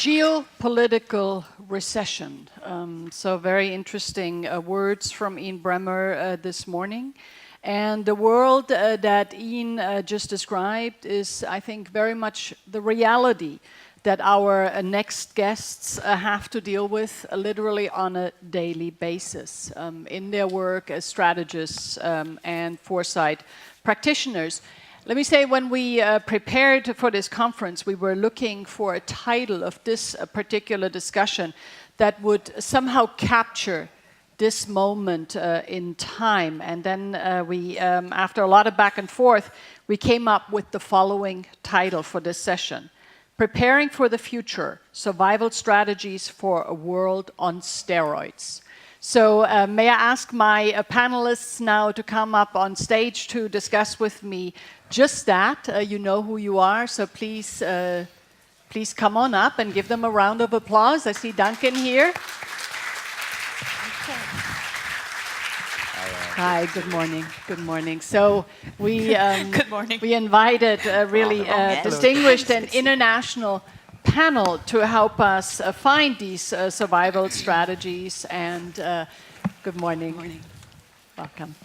Geopolitical recession. So very interesting words from Ian Bremmer this morning. And the world that Ian just described is, I think, very much the reality that our next guests have to deal with literally on a daily basis in their work as strategists and foresight practitioners. Let me say, when we prepared for this conference, we were looking for a title of this particular discussion that would somehow capture this moment in time. And then we, after a lot of back and forth, we came up with the following title for this session: Preparing for the Future, Survival Strategies for a World on Steroids. So may I ask my panelists now to come up on stage to discuss with me just that. You know who you are, so please, please come on up and give them a round of applause. I see Duncan here. Hi, good morning. Good morning. So we good morning. We invited a really distinguished and international panel to help us find these survival strategies. And good morning. Good morning. Welcome.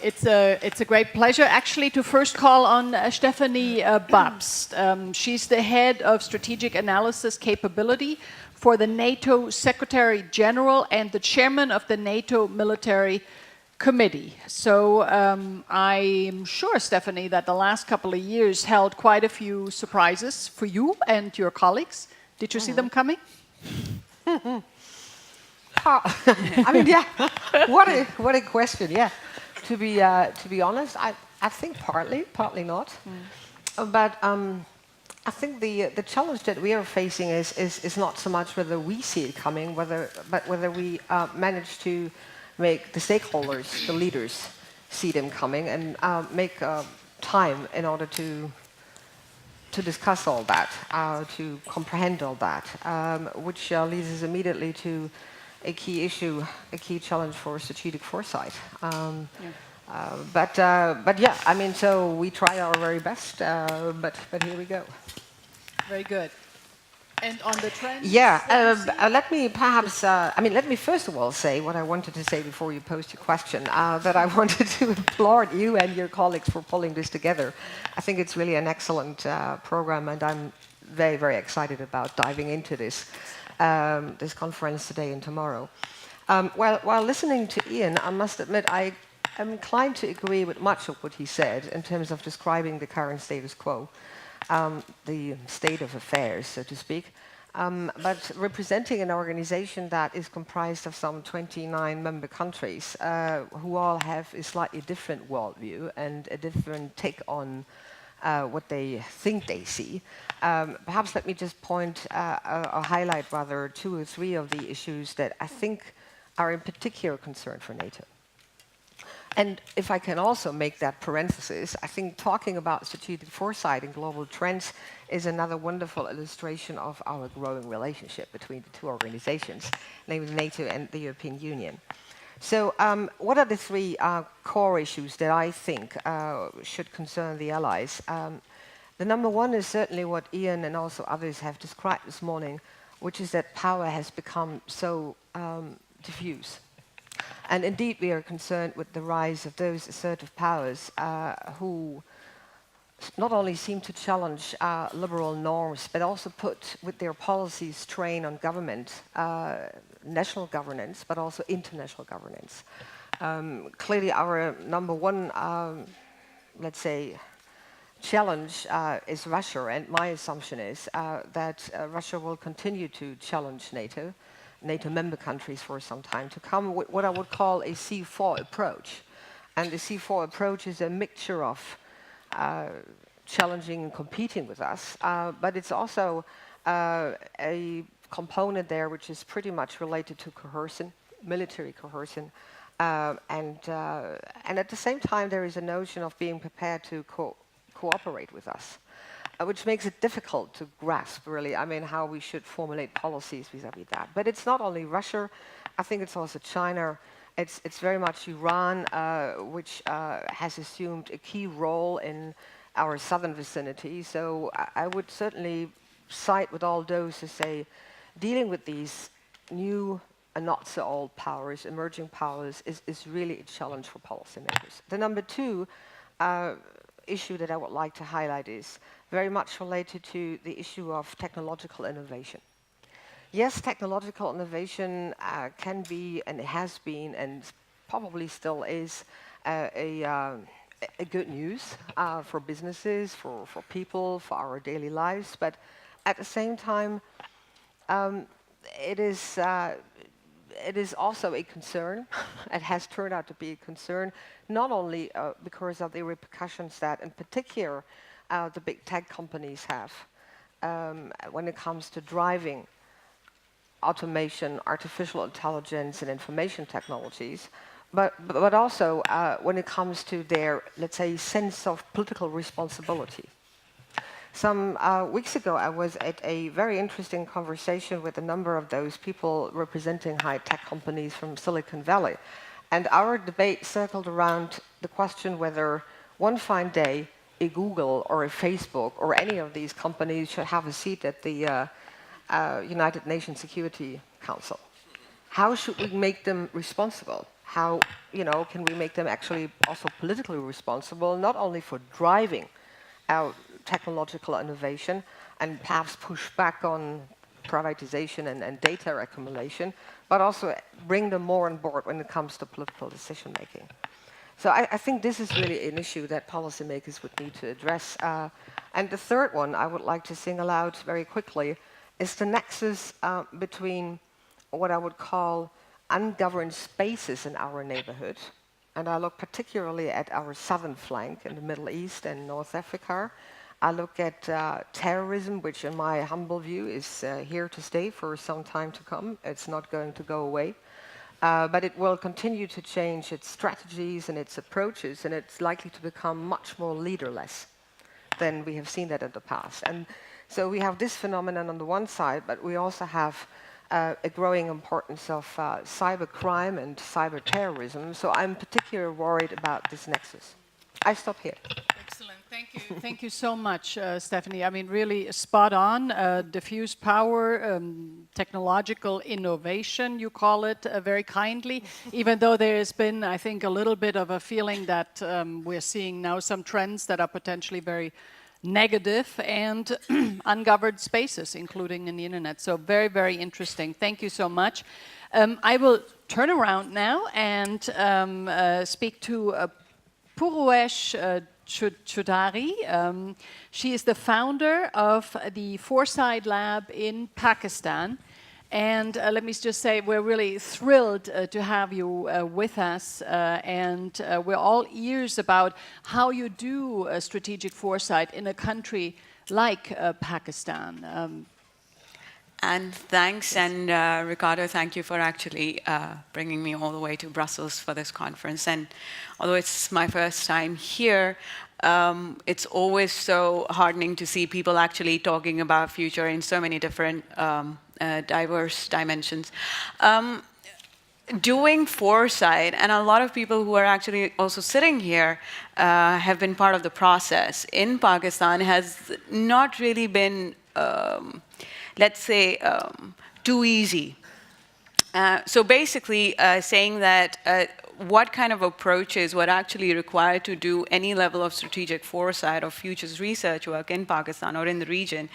It's a great pleasure actually to first call on Stefanie Babst. She's the head of strategic analysis capability for the NATO Secretary General and the chairman of the NATO Military Committee. So I'm sure, Stefanie, that the last couple of years held quite a few surprises for you and your colleagues. Did you see them coming? I mean, yeah. What a question. Yeah. To be honest, I think partly not. But I think the challenge that we are facing is not so much whether we see it coming, but whether we manage to make the stakeholders, the leaders, see them coming and make time in order to discuss all that, to comprehend all that, which leads us immediately to a key issue, a key challenge for strategic foresight. But yeah, I mean, so we try our very best, but here we go. Very good. And on the trends? Yeah, let me perhaps, let me first of all say what I wanted to say before you posed your question, that I wanted to applaud you and your colleagues for pulling this together. I think it's really an excellent program, and I'm very, very excited about diving into this, this conference today and tomorrow. While listening to Ian, I must admit I'm inclined to agree with much of what he said in terms of describing the current status quo. The state of affairs, so to speak, but representing an organization that is comprised of some 29 member countries who all have a slightly different worldview and a different take on what they think they see. Perhaps let me just point or highlight rather 2 or 3 of the issues that I think are in particular concern for NATO. And if I can also make that parenthesis, I think talking about strategic foresight and global trends is another wonderful illustration of our growing relationship between the 2 organizations, namely NATO and the European Union. So what are the 3 core issues that I think should concern the allies? The number 1 is certainly what Ian and also others have described this morning, which is that power has become so diffuse. And indeed, we are concerned with the rise of those assertive powers who not only seem to challenge liberal norms, but also put with their policies strain on government, national governance, but also international governance. Clearly, our number 1, let's say, challenge is Russia, and my assumption is that Russia will continue to challenge NATO member countries for some time to come with what I would call a C4 approach. And the C4 approach is a mixture of challenging and competing with us, but it's also a component there which is pretty much related to coercion, military coercion, and at the same time there is a notion of being prepared to cooperate with us. Which makes it difficult to grasp, really, I mean, how we should formulate policies vis-à-vis that. But it's not only Russia, I think it's also China, it's very much Iran, which has assumed a key role in our southern vicinity. So I would certainly side with all those who say dealing with these new and not so old powers, emerging powers, is really a challenge for policymakers. The number two issue that I would like to highlight is very much related to the issue of technological innovation. Yes, technological innovation can be, and has been, and probably still is, a good news for businesses, for people, for our daily lives. But at the same time, it is also a concern. It has turned out to be a concern, not only because of the repercussions that, in particular, the big tech companies have when it comes to driving automation, artificial intelligence, and information technologies, but also when it comes to their, let's say, sense of political responsibility. Some weeks ago, I was at a very interesting conversation with a number of those people representing high-tech companies from Silicon Valley. And our debate circled around the question whether one fine day a Google or a Facebook or any of these companies should have a seat at the United Nations Security Council. How should we make them responsible? How, can we make them actually also politically responsible, not only for driving our technological innovation and perhaps push back on privatization and data accumulation, but also bring them more on board when it comes to political decision making. So I think this is really an issue that policymakers would need to address. And the third one I would like to single out very quickly is the nexus between what I would call ungoverned spaces in our neighborhood. And I look particularly at our southern flank in the Middle East and North Africa. I look at terrorism, which in my humble view is here to stay for some time to come. It's not going to go away. But it will continue to change its strategies and its approaches, and it's likely to become much more leaderless than we have seen that in the past. And so we have this phenomenon on the one side, but we also have a growing importance of cybercrime and cyber terrorism. So I'm particularly worried about this nexus. I stop here. Excellent. Thank you. Thank you so much, Stefanie. I mean, really spot on. Diffuse power, technological innovation, you call it very kindly, even though there has been, I think, a little bit of a feeling that we're seeing now some trends that are potentially very negative and ungoverned spaces, including in the internet. So very, very interesting. Thank you so much. I will turn around now and speak to Puruesh Chaudhary. She is the founder of the Foresight Lab in Pakistan. And let me just say, we're really thrilled to have you with us. And we're all ears about how you do strategic foresight in a country like Pakistan. And thanks, and Ricardo, thank you for actually bringing me all the way to Brussels for this conference. And although it's my first time here, it's always so heartening to see people actually talking about future in so many different diverse dimensions. Doing foresight, and a lot of people who are actually also sitting here have been part of the process in Pakistan, has not really been let's say, too easy. So basically saying that what kind of approaches were actually required to do any level of strategic foresight or futures research work in Pakistan or in the region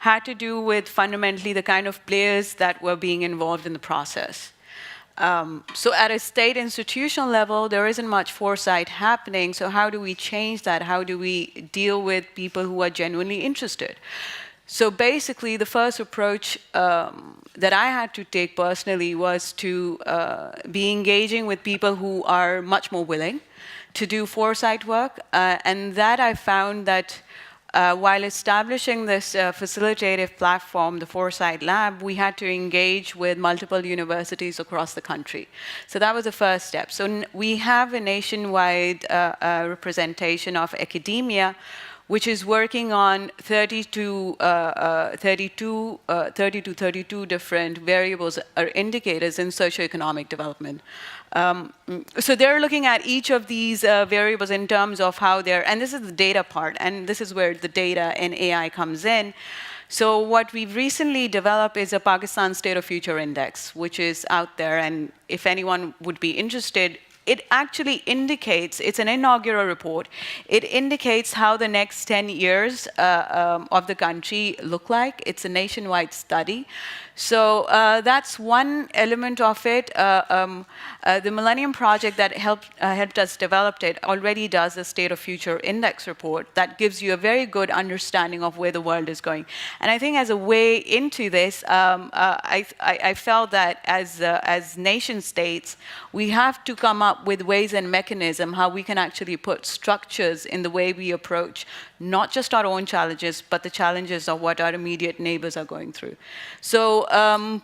had to do with fundamentally the kind of players that were being involved in the process. So at a state institutional level, there isn't much foresight happening. So how do we change that? How do we deal with people who are genuinely interested? So basically, the first approach that I had to take personally was to be engaging with people who are much more willing to do foresight work. And that I found that while establishing this facilitative platform, the Foresight Lab, we had to engage with multiple universities across the country. So that was the first step. So we have a nationwide representation of academia, which is working on 30 to 32 different variables or indicators in socioeconomic development. So they're looking at each of these variables in terms of how they're, and this is the data part, and this is where the data and AI comes in. So what we've recently developed is a Pakistan State of Future Index, which is out there, and if anyone would be interested, it actually indicates, it's an inaugural report, it indicates how the next 10 years of the country look like. It's a nationwide study. So that's one element of it. The Millennium Project that helped us develop it already does a State of Future Index report that gives you a very good understanding of where the world is going. And I think as a way into this, I felt that as nation states, we have to come up with ways and mechanisms how we can actually put structures in the way we approach not just our own challenges, but the challenges of what our immediate neighbors are going through. So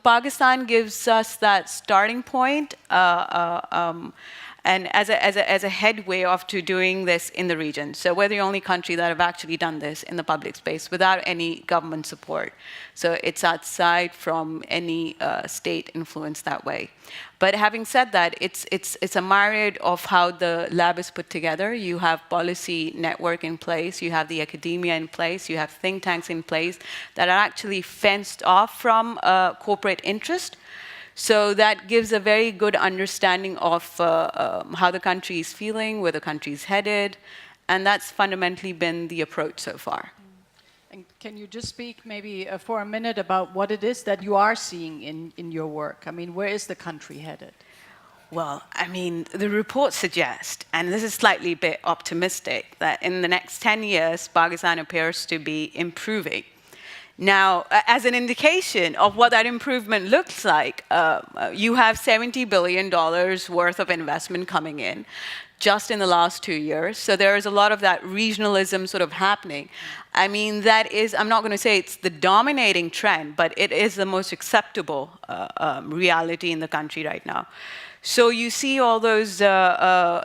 Pakistan gives us that starting point, and as a headway to doing this in the region. So we're the only country that have actually done this in the public space without any government support. So it's outside from any state influence that way. But having said that, it's a myriad of how the lab is put together. You have policy network in place, you have the academia in place, you have think tanks in place that are actually fenced off from corporate interest. So that gives a very good understanding of how the country is feeling, where the country is headed, and that's fundamentally been the approach so far. And can you just speak maybe for a minute about what it is that you are seeing in your work? I mean, where is the country headed? Well, I mean, the report suggests, and this is slightly a bit optimistic, that in the next 10 years, Pakistan appears to be improving. Now, as an indication of what that improvement looks like, you have $70 billion worth of investment coming in just in the last 2 years. So there is a lot of that regionalism sort of happening. I mean, that is, I'm not going to say it's the dominating trend, but it is the most acceptable reality in the country right now. So you see all those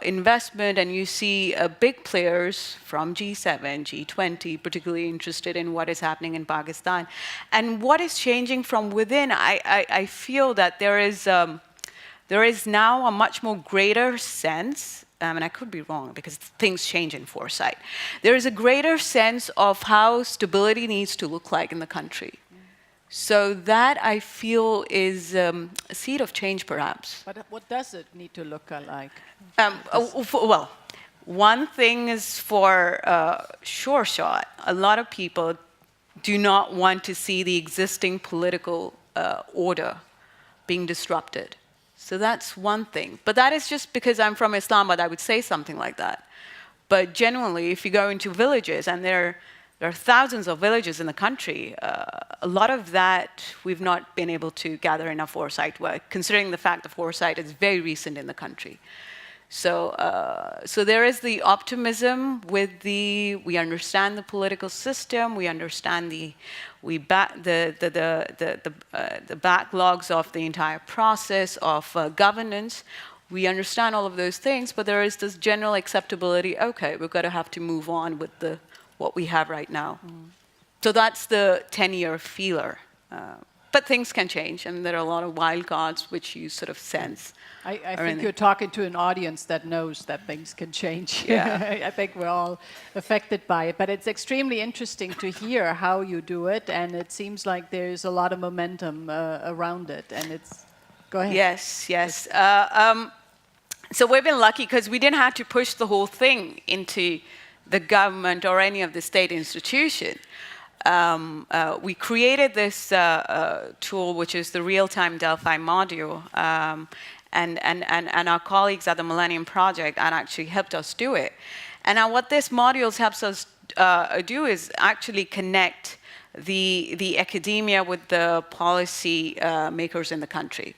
investment, and you see big players from G7, G20, particularly interested in what is happening in Pakistan. And what is changing from within, I feel that there is now a much more greater sense, and I could be wrong because things change in Foresight. There is a greater sense of how stability needs to look like in the country. So that, I feel, is a seed of change, perhaps. But what does it need to look like? Well, one thing is for sure shot. A lot of people do not want to see the existing political order being disrupted. So that's one thing. But that is just because I'm from Islamabad, I would say something like that. But genuinely, if you go into villages, and there are thousands of villages in the country. A lot of that we've not been able to gather enough foresight work, considering the fact that foresight is very recent in the country. So, so there is the optimism with we understand the political system, we understand the backlogs of the entire process of governance. We understand all of those things, but there is this general acceptability. Okay, we're going to have to move on with what we have right now. So that's the 10-year feeler. But things can change, and there are a lot of wild cards which you sort of sense. I think you're talking to an audience that knows that things can change. Yeah. I think we're all affected by it. But it's extremely interesting to hear how you do it, and it seems like there's a lot of momentum around it. And it's... Go ahead. Yes, yes. So we've been lucky because we didn't have to push the whole thing into the government or any of the state institution. We created this tool, which is the real-time Delphi module, and our colleagues at the Millennium Project actually helped us do it. And now what this module helps us do is actually connect the academia with the policy makers in the country.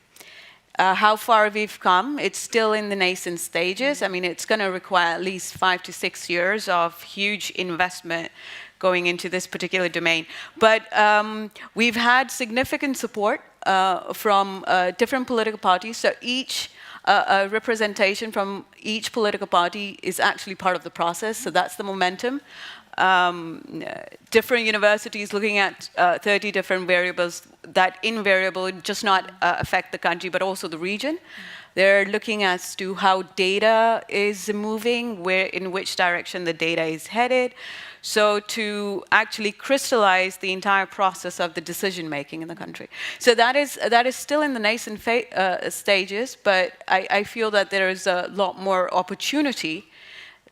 How far we've come, it's still in the nascent stages. I mean, it's going to require at least 5 to 6 years of huge investment going into this particular domain. But we've had significant support from different political parties. So each representation from each political party is actually part of the process. So that's the momentum. Different universities looking at 30 different variables that invariably just not affect the country, but also the region. They're looking as to how data is moving, in which direction the data is headed. So to actually crystallize the entire process of the decision making in the country. So that is still in the nascent stages, but I feel that there is a lot more opportunity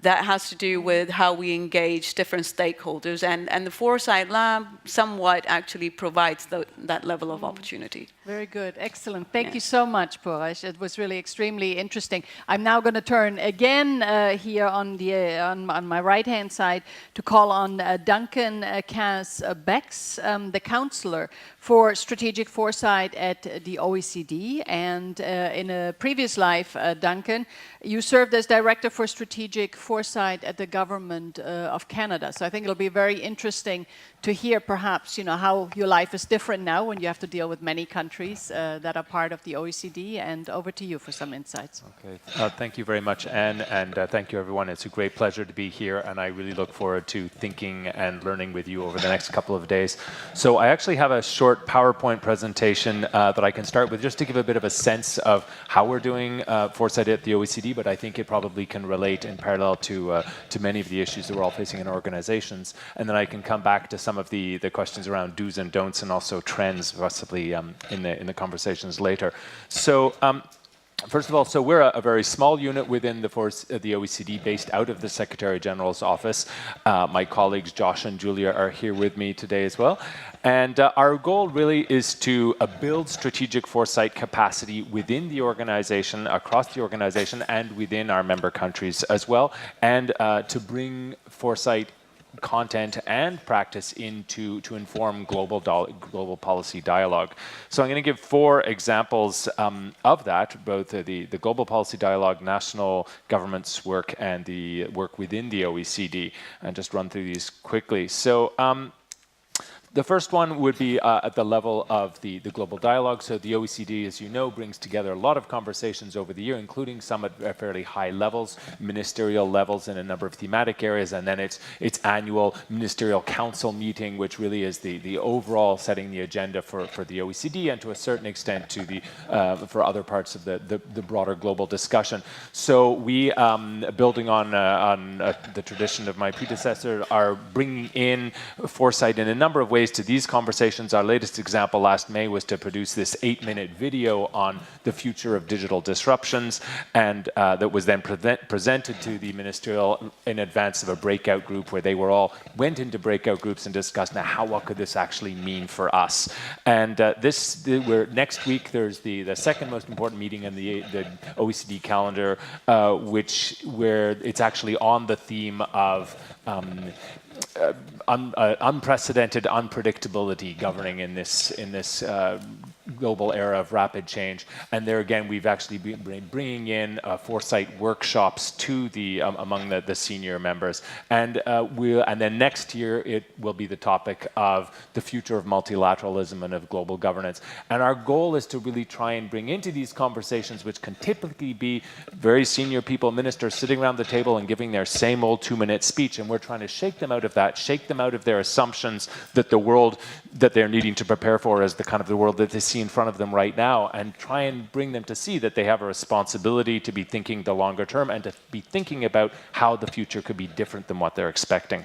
that has to do with how we engage different stakeholders. And the Foresight Lab somewhat actually provides that level of opportunity. Very good. Excellent. Thank you so much, Puruesh. It was really extremely interesting. I'm now going to turn again here on my right-hand side to call on Duncan Babst, the Counsellor for Strategic Foresight at the OECD. And in a previous life, Duncan, you served as Director for Strategic Foresight at the Government of Canada. So I think it'll be very interesting to hear perhaps, how your life is different now when you have to deal with many countries that are part of the OECD. And over to you for some insights. Okay. Thank you very much, Anne, and thank you, everyone. It's a great pleasure to be here, and I really look forward to thinking and learning with you over the next couple of days. So I actually have a short PowerPoint presentation that I can start with just to give a bit of a sense of how we're doing foresight at the OECD, but I think it probably can relate in parallel to many of the issues that we're all facing in organizations. And then I can come back to some of the questions around do's and don'ts and also trends possibly in the conversations later. So first of all, so we're a very small unit within the OECD based out of the Secretary General's office. My colleagues Josh and Julia are here with me today as well. And our goal really is to build strategic foresight capacity within the organization, across the organization, and within our member countries as well, and to bring foresight content and practice to inform global policy dialogue. So I'm going to give 4 examples of that, both the global policy dialogue, national governments work, and the work within the OECD, and just run through these quickly. So the first one would be at the level of the global dialogue. So the OECD, as you know, brings together a lot of conversations over the year, including some at fairly high levels, ministerial levels in a number of thematic areas, and then its annual ministerial council meeting, which really is the overall setting the agenda for the OECD and to a certain extent to for other parts of the broader global discussion. So we, building on the tradition of my predecessor, are bringing in foresight in a number of ways to these conversations. Our latest example last May was to produce this 8-minute video on the future of digital disruptions, and that was then presented to the ministerial in advance of a breakout group where they went into breakout groups and discussed what could this actually mean for us. And next week there's the second most important meeting in the OECD calendar, where it's actually on the theme of unprecedented unpredictability governing in this global era of rapid change. And there again, we've actually been bringing in foresight workshops to among the senior members. And then next year it will be the topic of the future of multilateralism and of global governance. And our goal is to really try and bring into these conversations, which can typically be very senior people, ministers sitting around the table and giving their same old 2-minute speech. And we're trying to shake them out of that, shake them out of their assumptions that the world that they're needing to prepare for is the kind of the world that they see in front of them right now, and try and bring them to see that they have a responsibility to be thinking the longer term and to be thinking about how the future could be different than what they're expecting.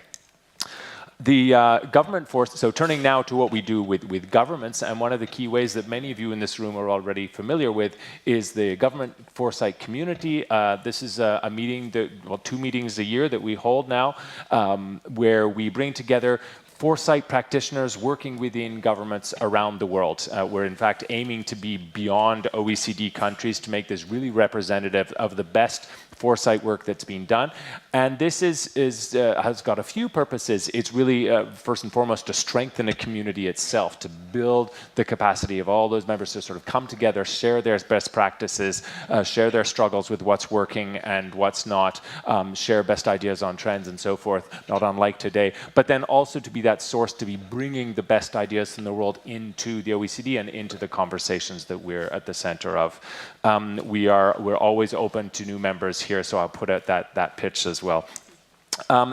The government force, so turning now to what we do with governments, and one of the key ways that many of you in this room are already familiar with is the government foresight community. This is a meeting, 2 meetings a year that we hold now, where we bring together foresight practitioners working within governments around the world. We're in fact aiming to be beyond OECD countries to make this really representative of the best foresight work that's been done. And this has got a few purposes. It's really, first and foremost, to strengthen a community itself, to build the capacity of all those members to sort of come together, share their best practices, share their struggles with what's working and what's not, share best ideas on trends and so forth, not unlike today. But then also to be that source to be bringing the best ideas from the world into the OECD and into the conversations that we're at the center of. We're always open to new members here, so I'll put out that pitch as well.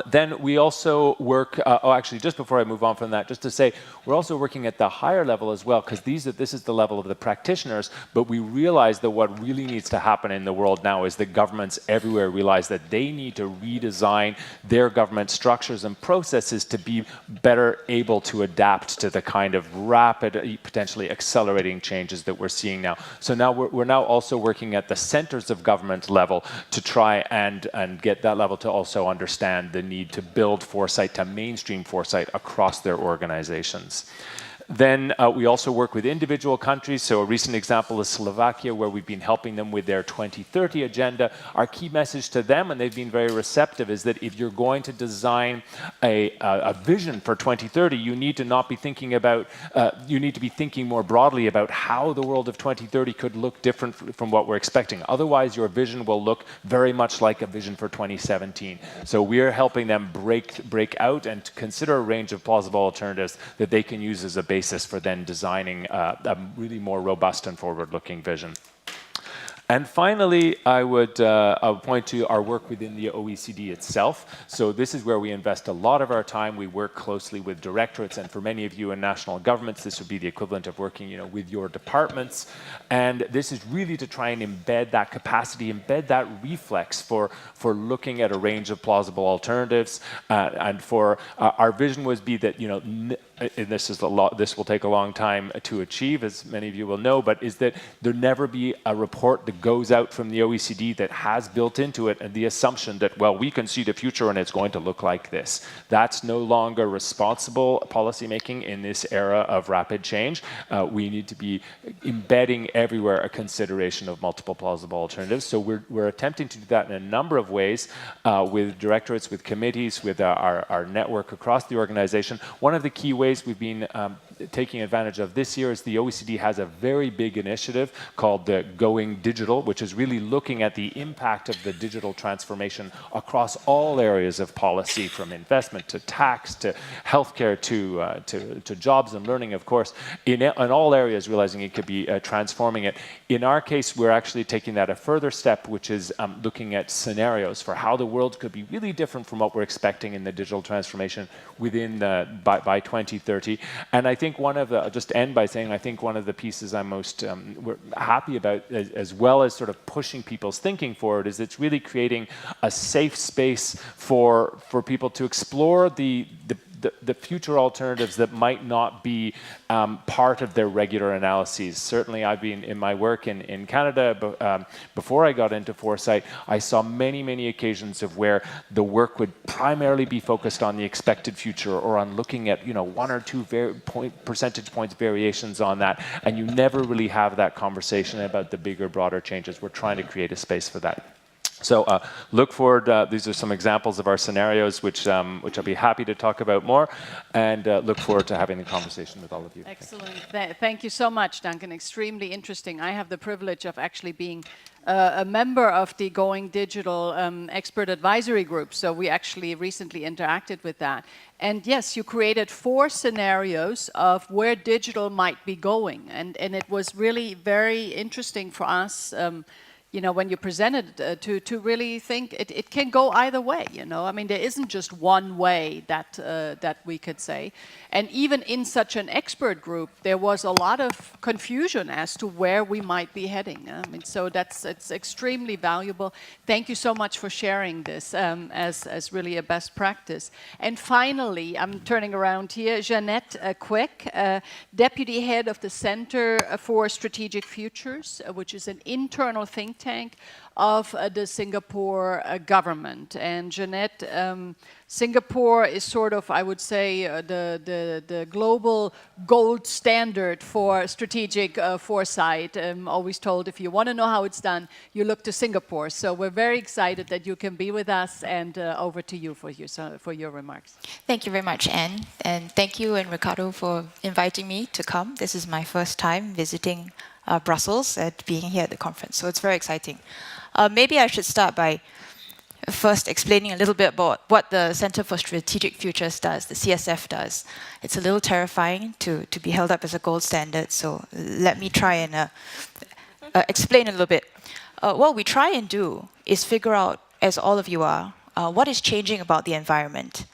Then we also work, actually, just before I move on from that, just to say, we're also working at the higher level as well, because this is the level of the practitioners, but we realize that what really needs to happen in the world now is that governments everywhere realize that they need to redesign their government structures and processes to be better able to adapt to the kind of rapid, potentially accelerating changes that we're seeing now. So now we're now also working at the centers of government level to try and get that level to also understand the need to build foresight, to mainstream foresight across their organizations. Then we also work with individual countries. So a recent example is Slovakia, where we've been helping them with their 2030 agenda. Our key message to them, and they've been very receptive, is that if you're going to design a vision for 2030, you need to not be thinking about, you need to be thinking more broadly about how the world of 2030 could look different from what we're expecting. Otherwise, your vision will look very much like a vision for 2017. So we're helping them break out and to consider a range of plausible alternatives that they can use as a basis for then designing a really more robust and forward-looking vision. And finally, I would point to our work within the OECD itself. So this is where we invest a lot of our time. We work closely with directorates, and for many of you in national governments, this would be the equivalent of working, with your departments. And this is really to try and embed that capacity, embed that reflex for looking at a range of plausible alternatives. And for our vision would be that, this will take a long time to achieve, as many of you will know, but is that there never be a report that goes out from the OECD that has built into it the assumption that, well, we can see the future and it's going to look like this. That's no longer responsible policymaking in this era of rapid change. We need to be embedding everywhere a consideration of multiple plausible alternatives. So we're attempting to do that in a number of ways with directorates, with committees, with our network across the organization. One of the key ways we've been taking advantage of this year is the OECD has a very big initiative called the Going Digital, which is really looking at the impact of the digital transformation across all areas of policy, from investment to tax to healthcare to jobs and learning, of course, in all areas, realizing it could be transforming it. In our case, we're actually taking that a further step, which is looking at scenarios for how the world could be really different from what we're expecting in the digital transformation within by 2030. And I think I'll just end by saying, I think one of the pieces I'm most we're happy about, as well as sort of pushing people's thinking forward, is it's really creating a safe space for people to explore the future alternatives that might not be part of their regular analyses. Certainly, I've been in my work in Canada, before I got into Foresight, I saw many occasions of where the work would primarily be focused on the expected future or on looking at 1 or 2 percentage points variations on that, and you never really have that conversation about the bigger, broader changes. We're trying to create a space for that. So look forward. These are some examples of our scenarios, which I'll be happy to talk about more, and look forward to having the conversation with all of you. Excellent. Thank you so much, Duncan. Extremely interesting. I have the privilege of actually being a member of the Going Digital Expert Advisory Group. So we actually recently interacted with that. And yes, you created 4 scenarios of where digital might be going. And it was really very interesting for us when you presented to really think it can go either way. I mean, there isn't just one way that we could say. And even in such an expert group, there was a lot of confusion as to where we might be heading. I mean, so it's extremely valuable. Thank you so much for sharing this as really a best practice. And finally, I'm turning around here, Jeanette Kwek, Deputy Head of the Center for Strategic Futures, which is an internal think tank of the Singapore government. And Jeanette, Singapore is sort of, I would say, the global gold standard for strategic foresight. Always told, if you want to know how it's done, you look to Singapore. So we're very excited that you can be with us, and over to you for your remarks. Thank you very much, Anne. And thank you and Ricardo for inviting me to come. This is my first time visiting Brussels and being here at the conference, so it's very exciting. Maybe I should start by first explaining a little bit about what the Center for Strategic Futures does, the CSF does. It's a little terrifying to be held up as a gold standard, so let me try and explain a little bit. What we try and do is figure out, as all of you are, what is changing about the environment.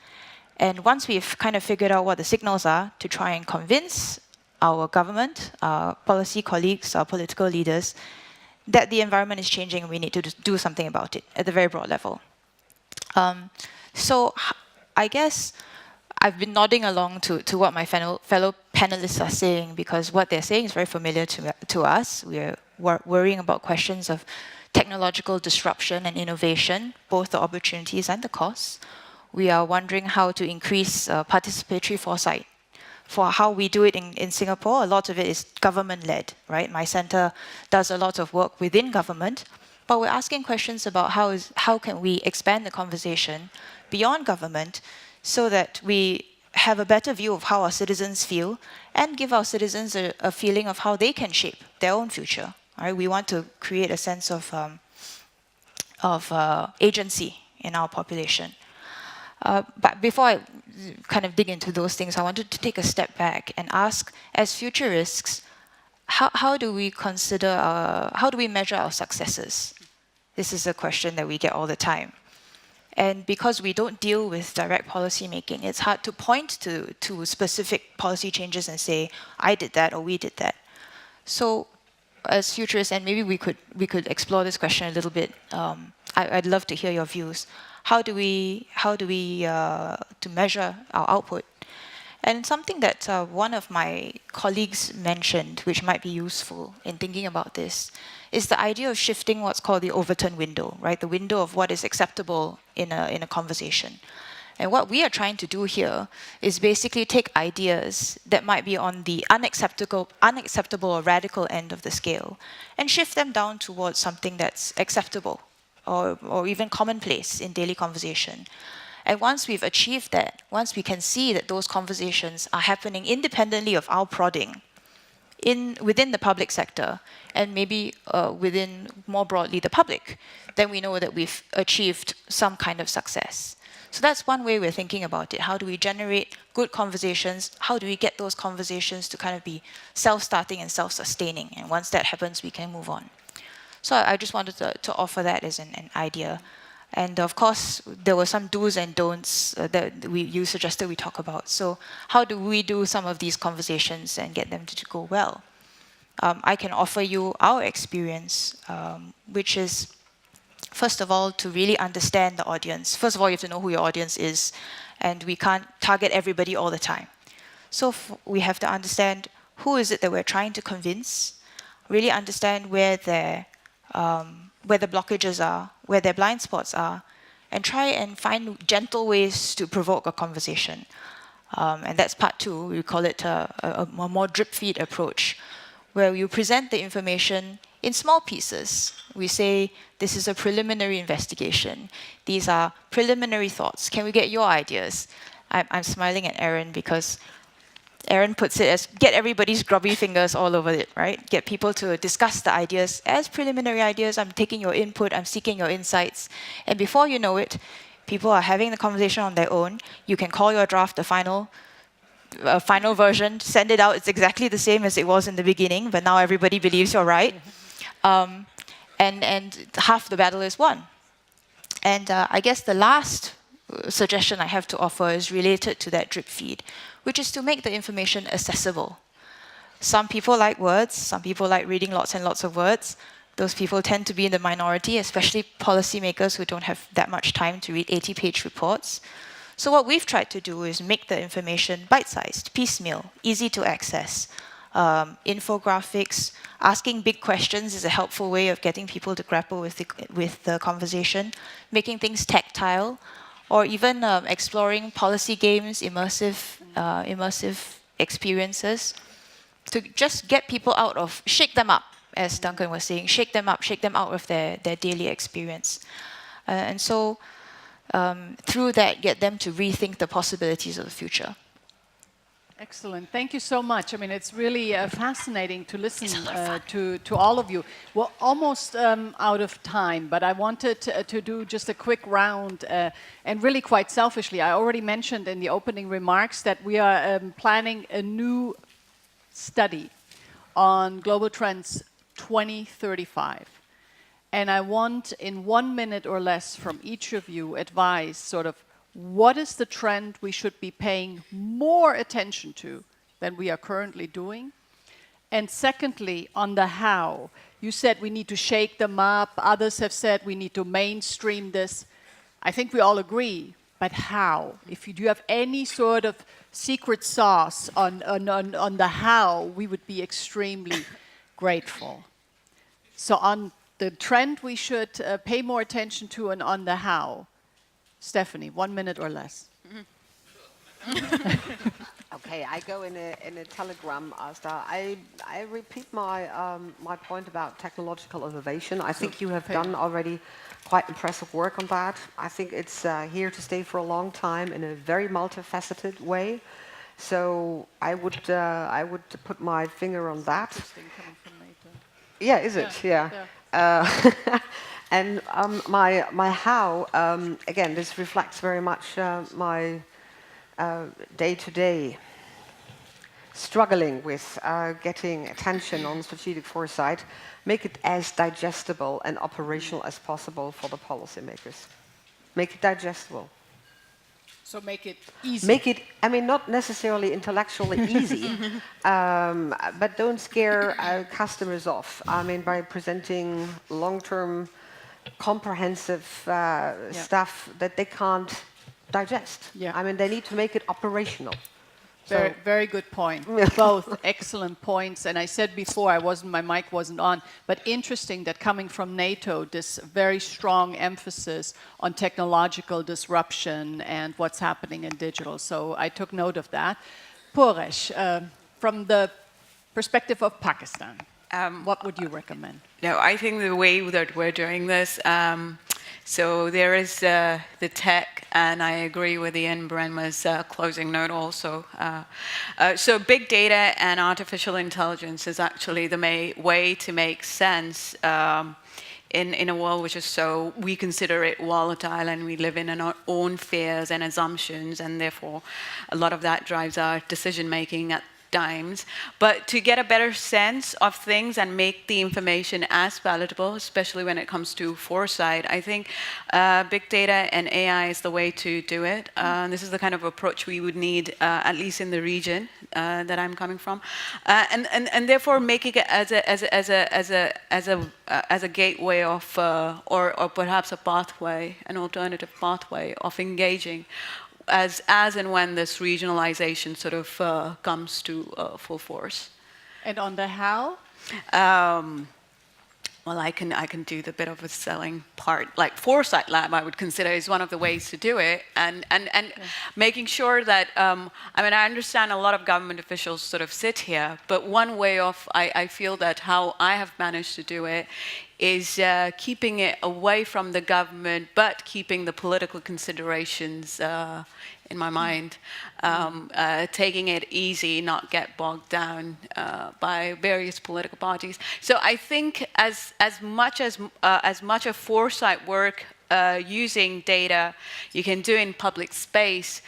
And once we've kind of figured out what the signals are to try and convince our government, our policy colleagues, our political leaders, that the environment is changing and we need to do something about it at the very broad level. So I guess I've been nodding along to what my fellow panelists are saying, because what they're saying is very familiar to us. We're worrying about questions of technological disruption and innovation, both the opportunities and the costs. We are wondering how to increase participatory foresight. For how we do it in Singapore, a lot of it is government-led, right? My center does a lot of work within government, but we're asking questions about how can we expand the conversation beyond government so that we have a better view of how our citizens feel and give our citizens a feeling of how they can shape their own future. Right? We want to create a sense of agency in our population. But before I kind of dig into those things, I wanted to take a step back and ask, as futurists, how do we consider, how do we measure our successes? This is a question that we get all the time. And because we don't deal with direct policy making, it's hard to point to specific policy changes and say, I did that or we did that. So as futurists, and maybe we could explore this question a little bit, I'd love to hear your views. How do we to measure our output? And something that one of my colleagues mentioned, which might be useful in thinking about this, is the idea of shifting what's called the Overton window, right? The window of what is acceptable in a conversation. And what we are trying to do here is basically take ideas that might be on the unacceptable or radical end of the scale and shift them down towards something that's acceptable or even commonplace in daily conversation. And once we've achieved that, once we can see that those conversations are happening independently of our prodding within the public sector and maybe within more broadly the public, then we know that we've achieved some kind of success. So that's one way we're thinking about it. How do we generate good conversations? How do we get those conversations to kind of be self-starting and self-sustaining? And once that happens, we can move on. So I just wanted to offer that as an idea. And of course, there were some do's and don'ts that you suggested we talk about. So how do we do some of these conversations and get them to go well? I can offer you our experience, which is, first of all, to really understand the audience. First of all, you have to know who your audience is, and we can't target everybody all the time. So we have to understand who is it that we're trying to convince, really understand where the blockages are, where their blind spots are, and try and find gentle ways to provoke a conversation. And that's part two. We call it a more drip-feed approach, where you present the information in small pieces. We say, this is a preliminary investigation. These are preliminary thoughts. Can we get your ideas? I'm smiling at Aaron because Aaron puts it as get everybody's grubby fingers all over it, right? Get people to discuss the ideas as preliminary ideas. I'm taking your input, I'm seeking your insights. And before you know it, people are having the conversation on their own. You can call your draft a final version, send it out. It's exactly the same as it was in the beginning, but now everybody believes you're right. And half the battle is won. And I guess the last suggestion I have to offer is related to that drip feed, which is to make the information accessible. Some people like words, some people like reading lots and lots of words. Those people tend to be in the minority, especially policymakers who don't have that much time to read 80-page reports. So what we've tried to do is make the information bite-sized, piecemeal, easy to access. Infographics, asking big questions is a helpful way of getting people to grapple with the conversation, making things tactile, or even exploring policy games, immersive experiences, to just get people shake them up, as Duncan was saying, shake them out of their daily experience. And so through that, get them to rethink the possibilities of the future. Excellent. Thank you so much. I mean, it's really fascinating to listen to all of you. We're almost out of time, but I wanted to do just a quick round, and really quite selfishly, I already mentioned in the opening remarks that we are planning a new study on global trends 2035. And I want, in 1 minute or less from each of you, advice, sort of, what is the trend we should be paying more attention to than we are currently doing? And secondly, on the how. You said we need to shake them up. Others have said we need to mainstream this. I think we all agree, but how? If you do have any sort of secret sauce on the how, we would be extremely grateful. So on the trend we should pay more attention to, and on the how. Stefanie, 1 minute or less. Okay, I go in a telegram style. I repeat my point about technological innovation. I think you have done already quite impressive work on that. I think it's here to stay for a long time in a very multifaceted way. So I would put my finger on that. Coming from NATO. Yeah, is it? Yeah. And my how, again, this reflects very much my day-to-day struggling with getting attention on strategic foresight, make it as digestible and operational as possible for the policymakers. Make it digestible. So make it easy. Make it, I mean, not necessarily intellectually easy, but don't scare customers off. I mean, by presenting long-term, comprehensive stuff that they can't digest. Yeah. I mean, they need to make it operational. Very, very good point. Both excellent points. And I said before, my mic wasn't on, but interesting that coming from NATO, this very strong emphasis on technological disruption and what's happening in digital. So I took note of that. Puruesh, from the perspective of Pakistan, what would you recommend? No, I think the way that we're doing this, so there is the tech, and I agree with Ian Brenmer's closing note also. So big data and artificial intelligence is actually the way to make sense in a world which is so, we consider it volatile, and we live in our own fears and assumptions, and therefore a lot of that drives our decision making at times. But to get a better sense of things and make the information as palatable, especially when it comes to foresight, I think big data and AI is the way to do it. This is the kind of approach we would need, at least in the region that I'm coming from, and therefore making it as a gateway of, or perhaps a pathway, an alternative pathway of engaging as and when this regionalization sort of comes to full force. And on the how? Well, I can do the bit of a selling part. Like Foresight Lab, I would consider is one of the ways to do it, and making sure that I mean, I understand a lot of government officials sort of sit here, but one way of I feel that how I have managed to do it is keeping it away from the government, but keeping the political considerations in my mind, taking it easy, not get bogged down by various political parties. So I think as much of foresight work using data you can do in public space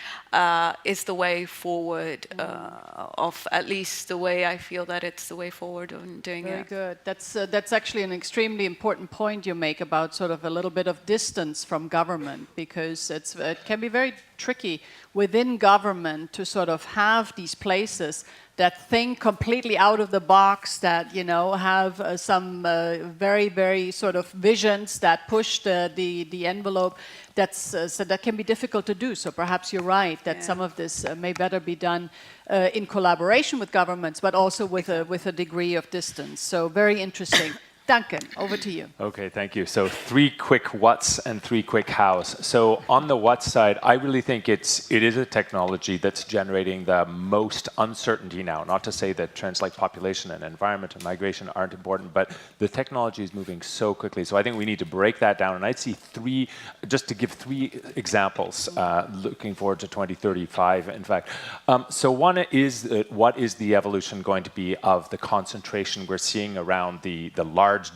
is the way forward, of at least the way I feel that it's the way forward on doing it. Very good. That's actually an extremely important point you make about sort of a little bit of distance from government, because it can be very tricky within government to sort of have these places that think completely out of the box, that, you know, have some very, very sort of visions that push the envelope. So that can be difficult to do. So perhaps you're right that some of this may better be done in collaboration with governments, but also with a degree of distance. So very interesting. Duncan, over to you. Okay, thank you. So 3 quick whats and 3 quick hows. So on the what side, I really think it is a technology that's generating the most uncertainty now. Not to say that trends like population and environment and migration aren't important, but the technology is moving so quickly. So I think we need to break that down. And I'd see 3, just to give 3 examples, looking forward to 2035, in fact. So one is, what is the evolution going to be of the concentration we're seeing around the large large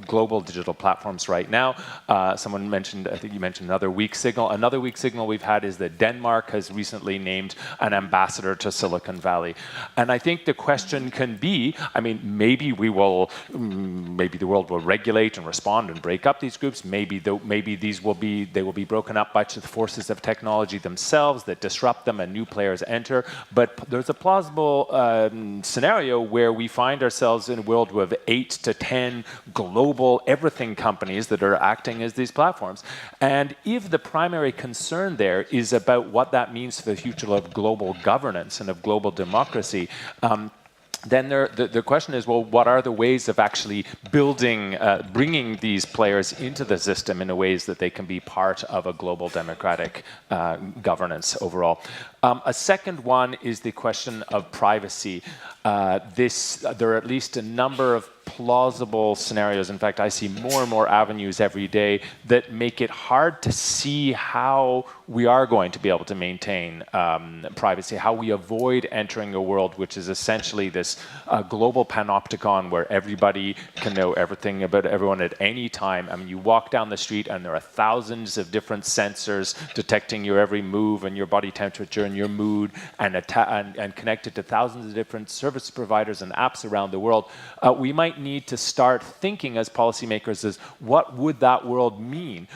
global digital platforms right now. Someone mentioned, I think you mentioned another weak signal. Another weak signal we've had is that Denmark has recently named an ambassador to Silicon Valley. And I think the question can be, I mean, maybe the world will regulate and respond and break up these groups. Maybe they will be broken up by the forces of technology themselves that disrupt them and new players enter. But there's a plausible scenario where we find ourselves in a world with 8 to 10 global everything companies that are acting as these platforms. And if the primary concern there is about what that means for the future of global governance and of global democracy, then the question is, well, what are the ways of actually bringing these players into the system in a ways that they can be part of a global democratic governance overall? A second one is the question of privacy. There are at least a number of plausible scenarios. In fact, I see more and more avenues every day that make it hard to see how we are going to be able to maintain privacy, how we avoid entering a world which is essentially this global panopticon where everybody can know everything about everyone at any time. I mean, you walk down the street and there are thousands of different sensors detecting your every move and your body temperature and your mood, and connected to thousands of different service providers and apps around the world. We might need to start thinking as policymakers as what would that world mean?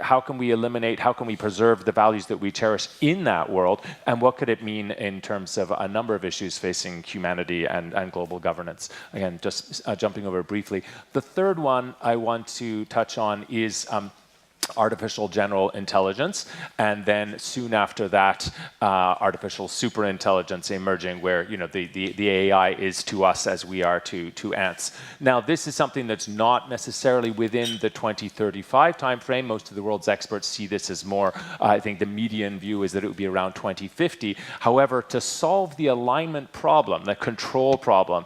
How can we eliminate, how can we preserve the values that we cherish in that world, and what could it mean in terms of a number of issues facing humanity and global governance? Again, just jumping over briefly. The third one I want to touch on is artificial general intelligence, and then soon after that, artificial superintelligence emerging, where the AI is to us as we are to ants. Now, this is something that's not necessarily within the 2035 timeframe. Most of the world's experts see this as more. I think the median view is that it would be around 2050. However, to solve the alignment problem, the control problem,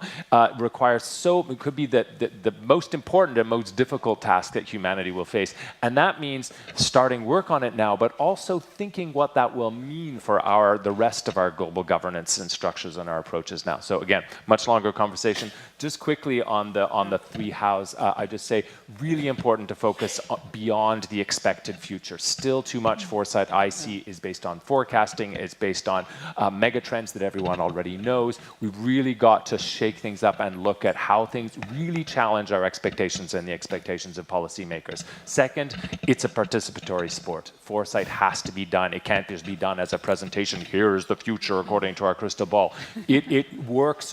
requires it could be the most important and most difficult task that humanity will face, and that means starting work on it now, but also thinking what that will mean for the rest of our global governance and structures and our approaches now. So again, much longer conversation. Just quickly on the three hows, I just say really important to focus beyond the expected future. Still too much foresight I see is based on forecasting, is based on megatrends that everyone already knows. We've really got to shake things up and look at how things really challenge our expectations and the expectations of policymakers. Second, it's a participatory sport. Foresight has to be done. It can't just be done as a presentation. Here is the future according to our crystal ball. It works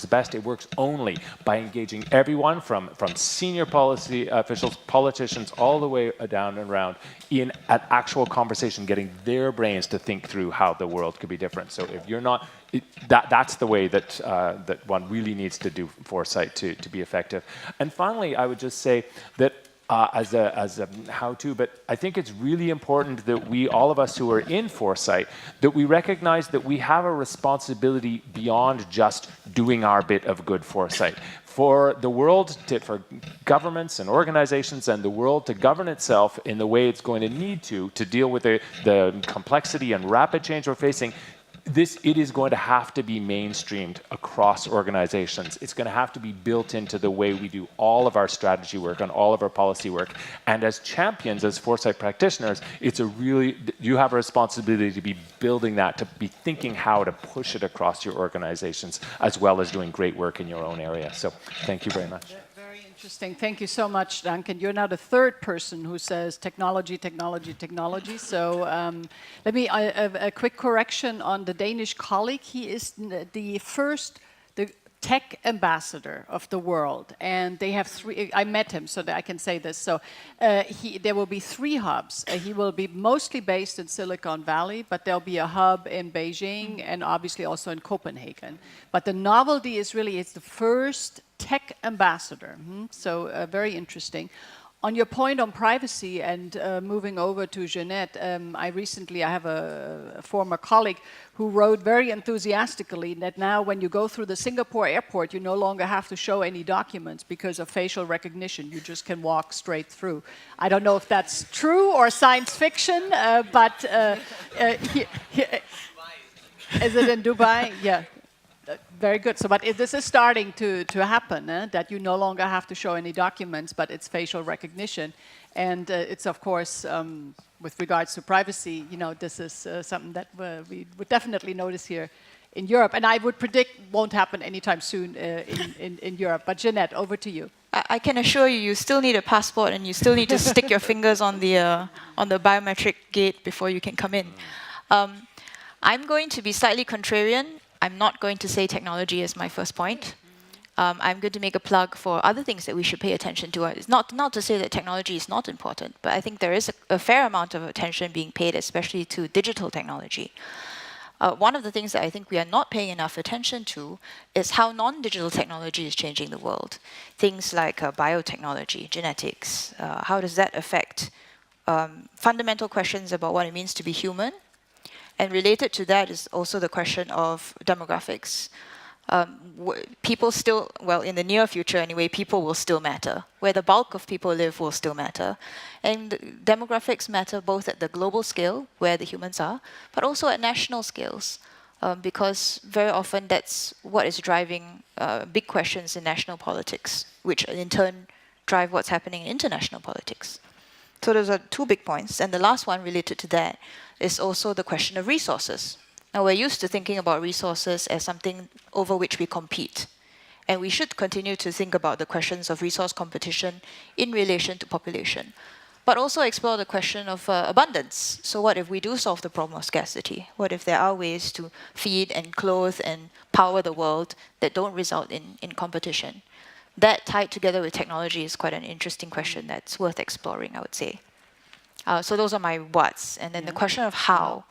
best, it works only by engaging everyone from senior policy officials, politicians, all the way down and around in an actual conversation, getting their brains to think through how the world could be different. So if you're not, that's the way that one really needs to do foresight to be effective. And finally, I would just say that as a how-to, but I think it's really important that all of us who are in foresight, that we recognize that we have a responsibility beyond just doing our bit of good foresight. For the world, for governments and organizations and the world to govern itself in the way it's going to need to deal with the complexity and rapid change we're facing, it is going to have to be mainstreamed across organizations. It's going to have to be built into the way we do all of our strategy work and all of our policy work. And as champions, as foresight practitioners, you have a responsibility to be building that, to be thinking how to push it across your organizations, as well as doing great work in your own area. So thank you very much. Interesting. Thank you so much, Duncan. You're now the third person who says technology, technology, technology. So let me, a quick correction on the Danish colleague. He is the tech ambassador of the world, and they have three. I met him, so that I can say this. So there will be 3 hubs. He will be mostly based in Silicon Valley, but there'll be a hub in Beijing and obviously also in Copenhagen. But the novelty is really it's the first tech ambassador. So very interesting. On your point on privacy and moving over to Jeanette, I have a former colleague who wrote very enthusiastically that now when you go through the Singapore airport, you no longer have to show any documents because of facial recognition. You just can walk straight through. I don't know if that's true or science fiction, but is it in Dubai? Yeah. Very good. So, but this is starting to happen, that you no longer have to show any documents, but it's facial recognition. And it's, of course, with regards to privacy, you know, this is something that we would definitely notice here in Europe. And I would predict won't happen anytime soon in Europe. But Jeanette, over to you. I can assure you, you still need a passport and you still need to stick your fingers on the biometric gate before you can come in. I'm going to be slightly contrarian. I'm not going to say technology is my first point. I'm going to make a plug for other things that we should pay attention to. It's not to say that technology is not important, but I think there is a fair amount of attention being paid, especially to digital technology. One of the things that I think we are not paying enough attention to is how non-digital technology is changing the world. Things like biotechnology, genetics, how does that affect fundamental questions about what it means to be human? And related to that is also the question of demographics. People still, well, in the near future anyway, people will still matter. Where the bulk of people live will still matter. And demographics matter both at the global scale, where the humans are, but also at national scales. Because very often that's what is driving big questions in national politics, which in turn drive what's happening in international politics. So those are two big points. And the last one related to that is also the question of resources. Now, we're used to thinking about resources as something over which we compete. And we should continue to think about the questions of resource competition in relation to population. But also explore the question of abundance. So what if we do solve the problem of scarcity? What if there are ways to feed and clothe and power the world that don't result in competition? That tied together with technology is quite an interesting question that's worth exploring, I would say. So those are my whats. And then the question of how.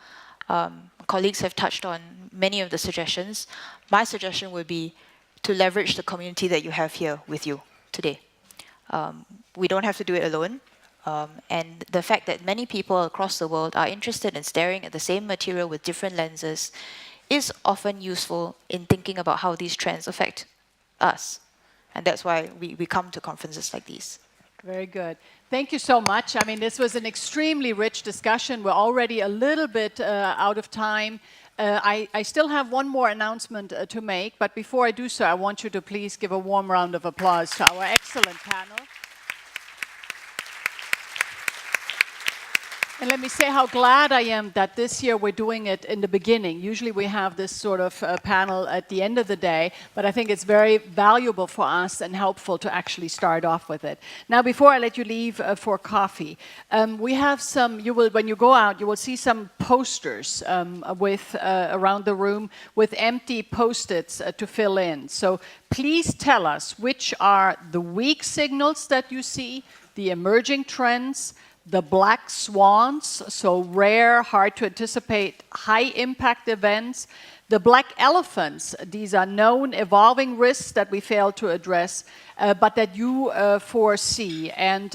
Colleagues have touched on many of the suggestions. My suggestion would be to leverage the community that you have here with you today. We don't have to do it alone. And the fact that many people across the world are interested in staring at the same material with different lenses is often useful in thinking about how these trends affect us. And that's why we come to conferences like these. Very good. Thank you so much. I mean, this was an extremely rich discussion. We're already a little bit out of time. I still have one more announcement to make, but before I do so, I want you to please give a warm round of applause to our excellent panel. And let me say how glad I am that this year we're doing it in the beginning. Usually we have this sort of panel at the end of the day, but I think it's very valuable for us and helpful to actually start off with it. Now, before I let you leave for coffee, we have some, when you go out, you will see some posters around the room with empty Post-its to fill in. So please tell us which are the weak signals that you see, the emerging trends, the black swans, so rare, hard to anticipate, high impact events. The black elephants, these are known evolving risks that we fail to address, but that you foresee. And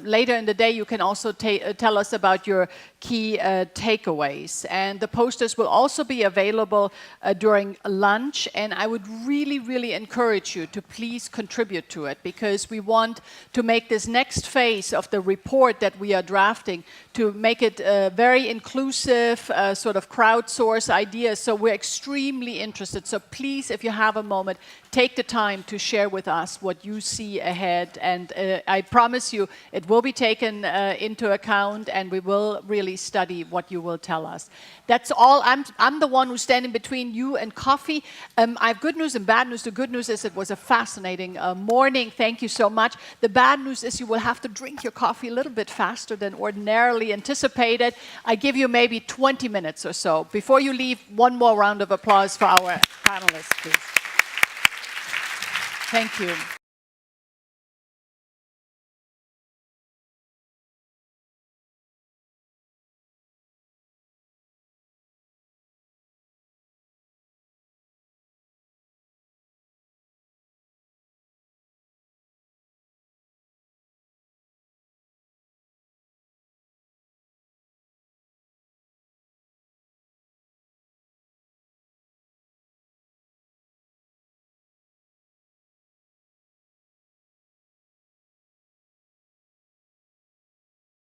later in the day, you can also tell us about your key takeaways. And the posters will also be available during lunch. And I would really, really encourage you to please contribute to it, because we want to make this next phase of the report that we are drafting to make it very inclusive, sort of crowdsource ideas. So we're extremely interested. So please, if you have a moment, take the time to share with us what you see ahead. And I promise you, it will be taken into account, and we will really study what you will tell us. That's all. I'm the one who's standing between you and coffee. I have good news and bad news. The good news is it was a fascinating morning. Thank you so much. The bad news is you will have to drink your coffee a little bit faster than ordinarily anticipated. I give you maybe 20 minutes or so. Before you leave, one more round of applause for our panelists, please. Thank you.